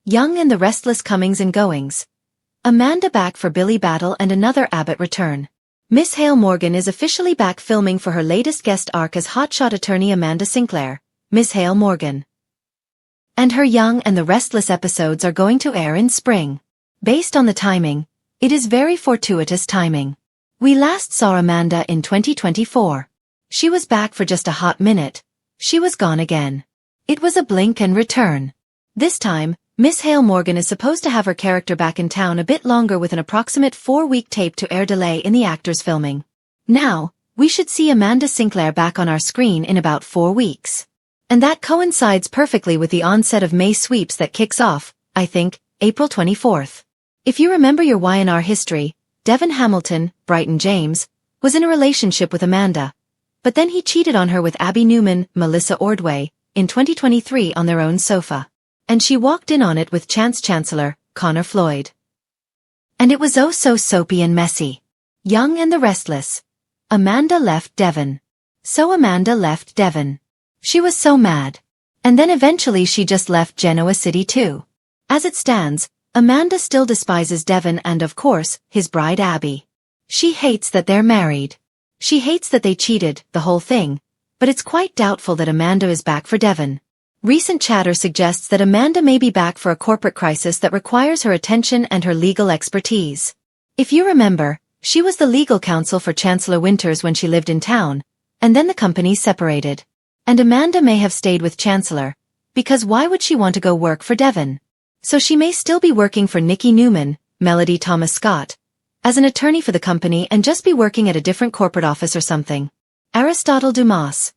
Young and the Restless comings and goings. Amanda back for Billy battle and another Abbott return. Miss Hale Morgan is officially back filming for her latest guest arc as hotshot attorney Amanda Sinclair, Miss Hale Morgan. And her Young and the Restless episodes are going to air in spring. Based on the timing, it is very fortuitous timing. We last saw Amanda in 2024. She was back for just a hot minute. She was gone again. It was a blink and return. This time, Miss Hale Morgan is supposed to have her character back in town a bit longer with an approximate 4-week tape-to-air delay in the actor's filming. Now, we should see Amanda Sinclair back on our screen in about 4 weeks. And that coincides perfectly with the onset of May sweeps that kicks off, I think, April 24th. If you remember your Y&R history, Devon Hamilton, Brighton James, was in a relationship with Amanda. But then he cheated on her with Abby Newman, Melissa Ordway, in 2023 on their own sofa. And she walked in on it with Chance Chancellor, Connor Floyd. And it was oh so soapy and messy. Young and the Restless. Amanda left Devon. So Amanda left Devon. She was so mad. And then eventually she just left Genoa City too. As it stands, Amanda still despises Devon and of course, his bride Abby. She hates that they're married. She hates that they cheated, the whole thing. But it's quite doubtful that Amanda is back for Devon. Recent chatter suggests that Amanda may be back for a corporate crisis that requires her attention and her legal expertise. If you remember, she was the legal counsel for Chancellor Winters when she lived in town, and then the companies separated. And Amanda may have stayed with Chancellor, because why would she want to go work for Devon? So she may still be working for Nikki Newman, Melody Thomas Scott, as an attorney for the company and just be working at a different corporate office or something. Aristotle Dumas.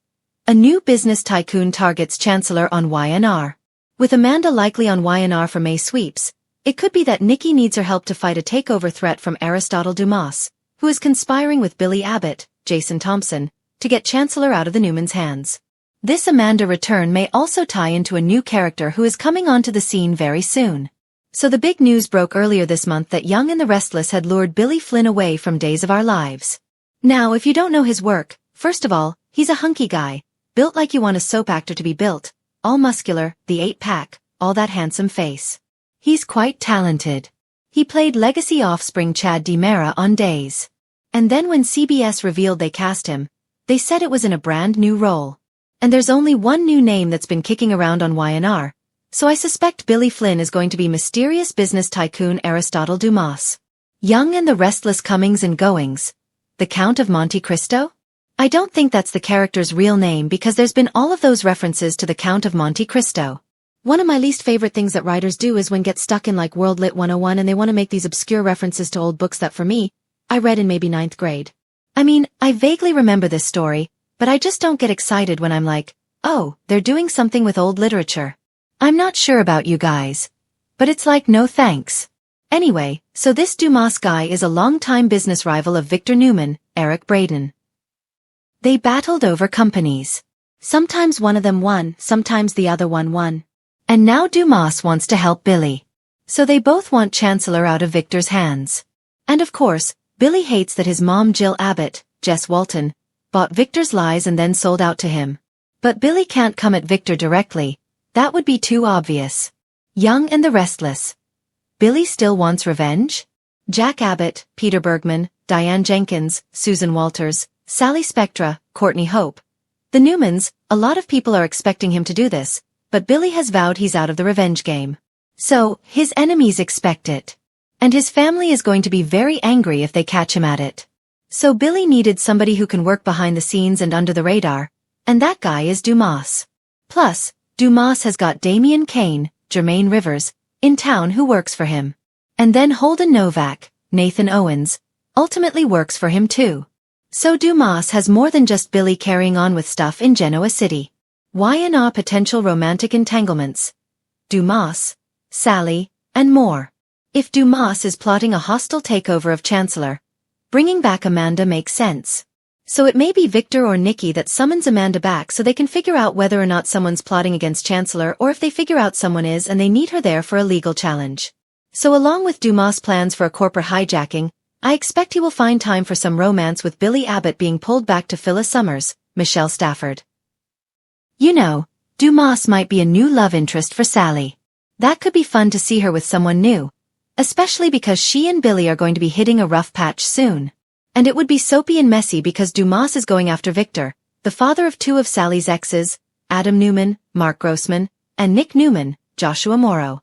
A new business tycoon targets Chancellor on Y&R. With Amanda likely on Y&R for May sweeps, it could be that Nikki needs her help to fight a takeover threat from Aristotle Dumas, who is conspiring with Billy Abbott, Jason Thompson, to get Chancellor out of the Newmans' hands. This Amanda return may also tie into a new character who is coming onto the scene very soon. So the big news broke earlier this month that Young and the Restless had lured Billy Flynn away from Days of Our Lives. Now if you don't know his work, first of all, he's a hunky guy. Built like you want a soap actor to be built, all muscular, the 8-pack, all that handsome face. He's quite talented. He played legacy offspring Chad DiMera on Days. And then when CBS revealed they cast him, they said it was in a brand new role. And there's only one new name that's been kicking around on Y&R, so I suspect Billy Flynn is going to be mysterious business tycoon Aristotle Dumas. Young and the Restless comings and goings. The Count of Monte Cristo? I don't think that's the character's real name because there's been all of those references to the Count of Monte Cristo. One of my least favorite things that writers do is when get stuck in like World Lit 101 and they want to make these obscure references to old books that for me, I read in maybe 9th grade. I mean, I vaguely remember this story, but I just don't get excited when I'm like, oh, they're doing something with old literature. I'm not sure about you guys. But it's like no thanks. Anyway, so this Dumas guy is a longtime business rival of Victor Newman, Eric Braeden. They battled over companies. Sometimes one of them won, sometimes the other one won. And now Dumas wants to help Billy. So they both want Chancellor out of Victor's hands. And of course, Billy hates that his mom Jill Abbott, Jess Walton, bought Victor's lies and then sold out to him. But Billy can't come at Victor directly. That would be too obvious. Young and the Restless. Billy still wants revenge? Jack Abbott, Peter Bergman, Diane Jenkins, Susan Walters, Sally Spectra, Courtney Hope. The Newmans, a lot of people are expecting him to do this, but Billy has vowed he's out of the revenge game. So, his enemies expect it. And his family is going to be very angry if they catch him at it. So Billy needed somebody who can work behind the scenes and under the radar, and that guy is Dumas. Plus, Dumas has got Damian Kane, Jermaine Rivers, in town who works for him. And then Holden Novak, Nathan Owens, ultimately works for him too. So Dumas has more than just Billy carrying on with stuff in Genoa City. Y&R potential romantic entanglements. Dumas, Sally, and more. If Dumas is plotting a hostile takeover of Chancellor, bringing back Amanda makes sense. So it may be Victor or Nikki that summons Amanda back so they can figure out whether or not someone's plotting against Chancellor or if they figure out someone is and they need her there for a legal challenge. So along with Dumas' plans for a corporate hijacking, I expect he will find time for some romance with Billy Abbott being pulled back to Phyllis Summers, Michelle Stafford. You know, Dumas might be a new love interest for Sally. That could be fun to see her with someone new, especially because she and Billy are going to be hitting a rough patch soon. And it would be soapy and messy because Dumas is going after Victor, the father of two of Sally's exes, Adam Newman, Mark Grossman, and Nick Newman, Joshua Morrow.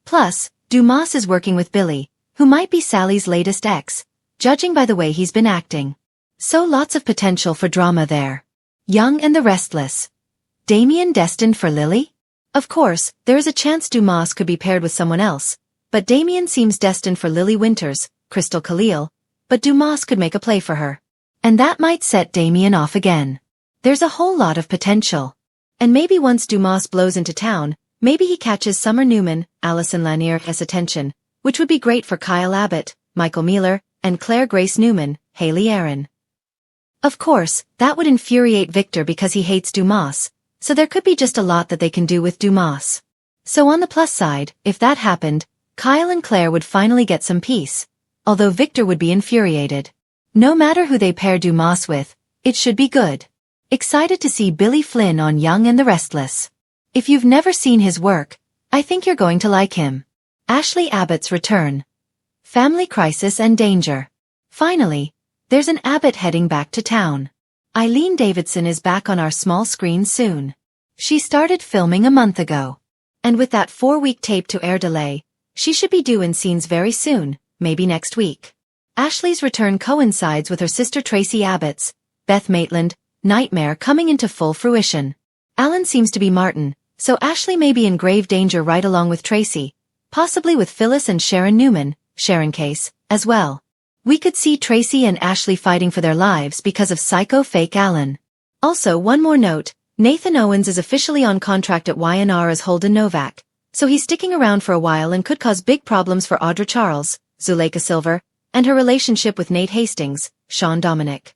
Plus, Dumas is working with Billy, who might be Sally's latest ex, judging by the way he's been acting. So lots of potential for drama there. Young and the Restless. Damien destined for Lily? Of course, there is a chance Dumas could be paired with someone else, but Damien seems destined for Lily Winters, Crystal Khalil, but Dumas could make a play for her. And that might set Damien off again. There's a whole lot of potential. And maybe once Dumas blows into town, maybe he catches Summer Newman, Allison Lanier's attention, which would be great for Kyle Abbott, Michael Mealer, and Claire Grace Newman, Haley Aaron. Of course, that would infuriate Victor because he hates Dumas, so there could be just a lot that they can do with Dumas. So on the plus side, if that happened, Kyle and Claire would finally get some peace, although Victor would be infuriated. No matter who they pair Dumas with, it should be good. Excited to see Billy Flynn on Young and the Restless. If you've never seen his work, I think you're going to like him. Ashley Abbott's return. Family crisis and danger. Finally, there's an Abbott heading back to town. Eileen Davidson is back on our small screen soon. She started filming a month ago. And with that 4-week tape-to-air delay, she should be due in scenes very soon, maybe next week. Ashley's return coincides with her sister Tracy Abbott's, Beth Maitland, nightmare coming into full fruition. Alan seems to be Martin, so Ashley may be in grave danger right along with Tracy, possibly with Phyllis and Sharon Newman, Sharon Case, as well. We could see Tracy and Ashley fighting for their lives because of psycho fake Alan. Also, one more note, Nathan Owens is officially on contract at YNR as Holden Novak, so he's sticking around for a while and could cause big problems for Audra Charles, Zuleika Silver, and her relationship with Nate Hastings, Sean Dominic.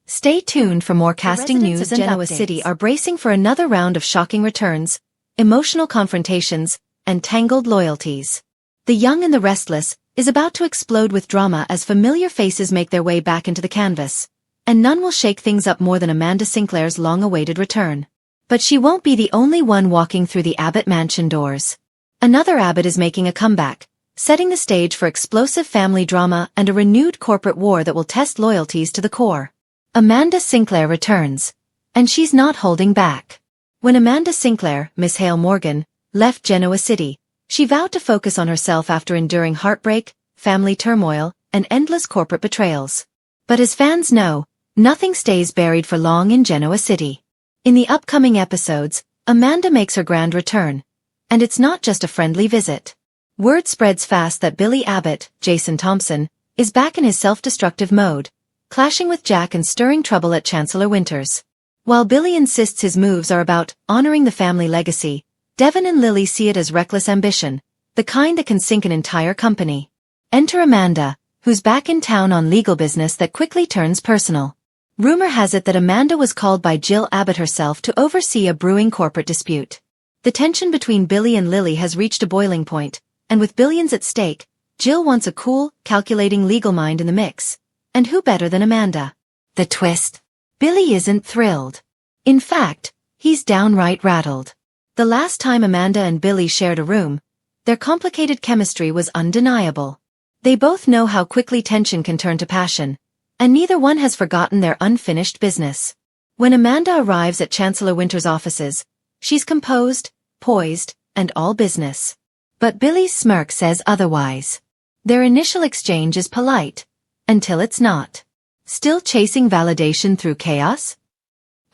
Stay tuned for more casting news, and Genoa City are bracing for another round of shocking returns, emotional confrontations, and tangled loyalties. The Young and the Restless is about to explode with drama as familiar faces make their way back into the canvas, and none will shake things up more than Amanda Sinclair's long-awaited return. But she won't be the only one walking through the Abbott mansion doors. Another Abbott is making a comeback, setting the stage for explosive family drama and a renewed corporate war that will test loyalties to the core. Amanda Sinclair returns. And she's not holding back. When Amanda Sinclair, Miss Hale Morgan, left Genoa City, she vowed to focus on herself after enduring heartbreak, family turmoil, and endless corporate betrayals. But as fans know, nothing stays buried for long in Genoa City. In the upcoming episodes, Amanda makes her grand return. And it's not just a friendly visit. Word spreads fast that Billy Abbott, Jason Thompson, is back in his self-destructive mode, clashing with Jack and stirring trouble at Chancellor Winters. While Billy insists his moves are about honoring the family legacy, Devon and Lily see it as reckless ambition, the kind that can sink an entire company. Enter Amanda, who's back in town on legal business that quickly turns personal. Rumor has it that Amanda was called by Jill Abbott herself to oversee a brewing corporate dispute. The tension between Billy and Lily has reached a boiling point, and with billions at stake, Jill wants a cool, calculating legal mind in the mix. And who better than Amanda? The twist. Billy isn't thrilled. In fact, he's downright rattled. The last time Amanda and Billy shared a room, their complicated chemistry was undeniable. They both know how quickly tension can turn to passion, and neither one has forgotten their unfinished business. When Amanda arrives at Chancellor Winters' offices, she's composed, poised, and all business. But Billy's smirk says otherwise. Their initial exchange is polite, until it's not. Still chasing validation through chaos?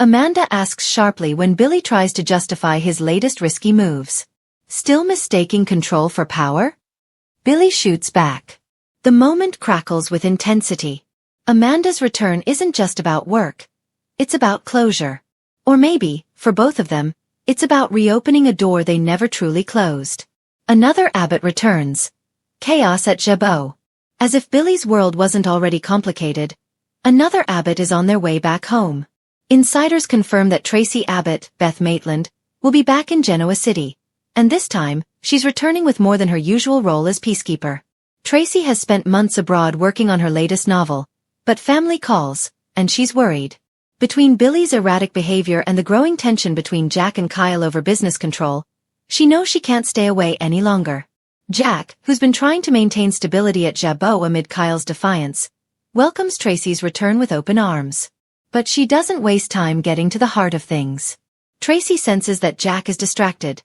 Amanda asks sharply when Billy tries to justify his latest risky moves. Still mistaking control for power? Billy shoots back. The moment crackles with intensity. Amanda's return isn't just about work. It's about closure. Or maybe, for both of them, it's about reopening a door they never truly closed. Another Abbott returns. Chaos at Jabot. As if Billy's world wasn't already complicated, another Abbott is on their way back home. Insiders confirm that Tracy Abbott, Beth Maitland, will be back in Genoa City, and this time, she's returning with more than her usual role as peacekeeper. Tracy has spent months abroad working on her latest novel, but family calls, and she's worried. Between Billy's erratic behavior and the growing tension between Jack and Kyle over business control, She knows she can't stay away any longer. Jack, who's been trying to maintain stability at Jabot amid Kyle's defiance, welcomes Tracy's return with open arms. But she doesn't waste time getting to the heart of things. Tracy senses that Jack is distracted,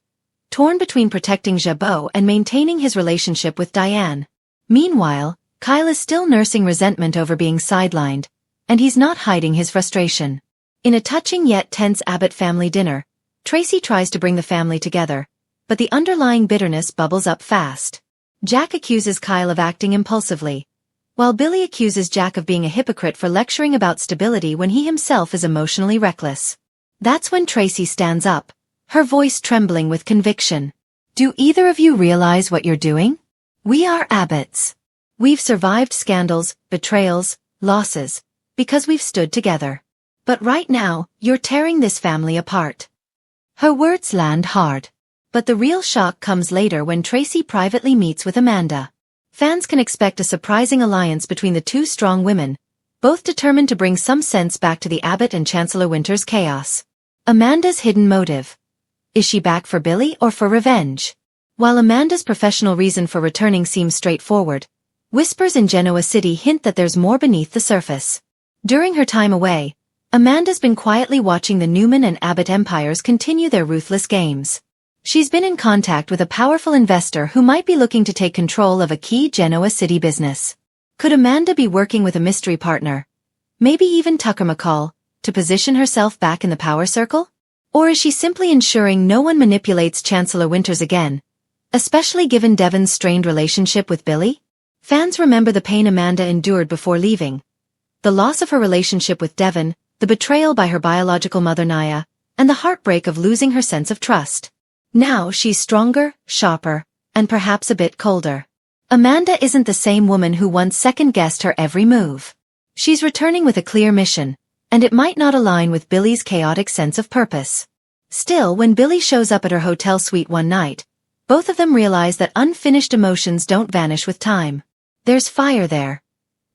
torn between protecting Jabot and maintaining his relationship with Diane. Meanwhile, Kyle is still nursing resentment over being sidelined, and he's not hiding his frustration. In a touching yet tense Abbott family dinner, Tracy tries to bring the family together, but the underlying bitterness bubbles up fast. Jack accuses Kyle of acting impulsively, while Billy accuses Jack of being a hypocrite for lecturing about stability when he himself is emotionally reckless. That's when Tracy stands up, her voice trembling with conviction. Do either of you realize what you're doing? We are Abbotts. We've survived scandals, betrayals, losses, because we've stood together. But right now, you're tearing this family apart. Her words land hard. But the real shock comes later when Tracy privately meets with Amanda. Fans can expect a surprising alliance between the two strong women, both determined to bring some sense back to the Abbott and Chancellor Winters chaos. Amanda's hidden motive. Is she back for Billy or for revenge? While Amanda's professional reason for returning seems straightforward, whispers in Genoa City hint that there's more beneath the surface. During her time away, Amanda's been quietly watching the Newman and Abbott empires continue their ruthless games. She's been in contact with a powerful investor who might be looking to take control of a key Genoa City business. Could Amanda be working with a mystery partner, maybe even Tucker McCall, to position herself back in the power circle? Or is she simply ensuring no one manipulates Chancellor Winters again, especially given Devon's strained relationship with Billy? Fans remember the pain Amanda endured before leaving. The loss of her relationship with Devon, the betrayal by her biological mother Naya, and the heartbreak of losing her sense of trust. Now she's stronger, sharper, and perhaps a bit colder. Amanda isn't the same woman who once second-guessed her every move. She's returning with a clear mission, and it might not align with Billy's chaotic sense of purpose. Still, when Billy shows up at her hotel suite one night, both of them realize that unfinished emotions don't vanish with time. There's fire there.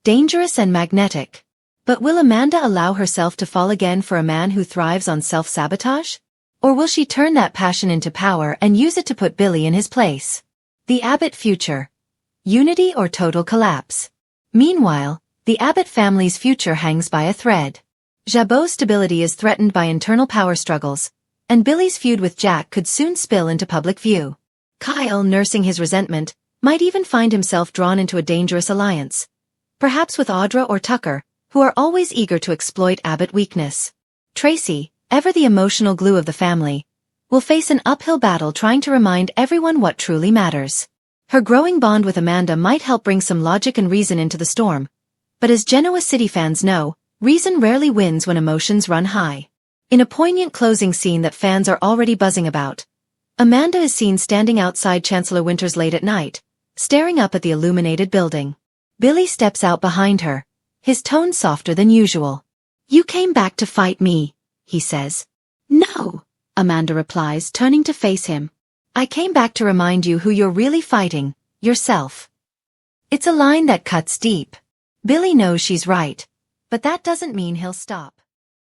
Dangerous and magnetic. But will Amanda allow herself to fall again for a man who thrives on self-sabotage? Or will she turn that passion into power and use it to put Billy in his place? The Abbott future. Unity or total collapse? Meanwhile, the Abbott family's future hangs by a thread. Jabot's stability is threatened by internal power struggles, and Billy's feud with Jack could soon spill into public view. Kyle, nursing his resentment, might even find himself drawn into a dangerous alliance. Perhaps with Audra or Tucker, who are always eager to exploit Abbott weakness. Tracy, ever the emotional glue of the family, will face an uphill battle trying to remind everyone what truly matters. Her growing bond with Amanda might help bring some logic and reason into the storm. But as Genoa City fans know, reason rarely wins when emotions run high. In a poignant closing scene that fans are already buzzing about, Amanda is seen standing outside Chancellor Winters late at night, staring up at the illuminated building. Billy steps out behind her, his tone softer than usual. "You came back to fight me," he says. "No," Amanda replies, turning to face him. "I came back to remind you who you're really fighting, yourself." It's a line that cuts deep. Billy knows she's right, but that doesn't mean he'll stop.